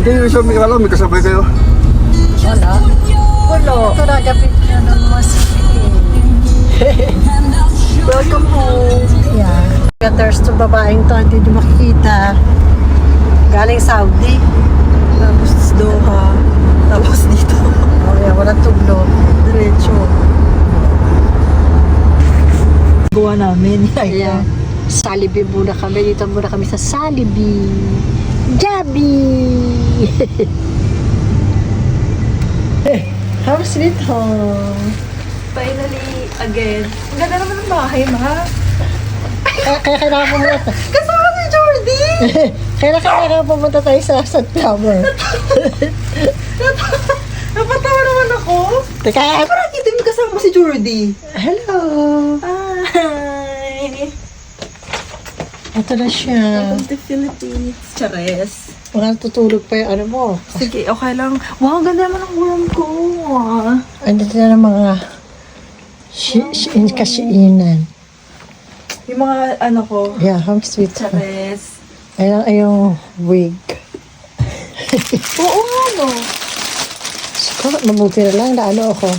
Hindi yung isa may alam, may kasabay kayo. Wala. Wala. Ito nagapit na ng Welcome home. Yeah. There's two babaeng to, hindi nyo makikita. Galing Saudi. Tapos Doha. Tapos dito. Oh, yeah, walang tuglo. Diretso. Gawa namin. Yeah. Salibi muna kami. Dito muna kami sa Salibi. Gabi! How's it home? Finally, again. Ang ganda naman ng bahay, ma. Kaya kailangan pumunta. Kasama si Jordy! Kailangan pumunta tayo sa Sunflower. Napatawa naman ako. Teka, Parang hindi mo kasama si Jordy. hello! Hi! Ito na siya. Welcome to Philippines. Chares. Mga tutulog pa yung ano mo. Sige, okay lang. Wow, ang ganda naman ang room ko. Andito na ng mga kasiinan. Yung mga ano ko. Yeah, how sweet. Chares. Ayun yung wig. Oo nga, no. Siguro, mabuti na lang na ano ako.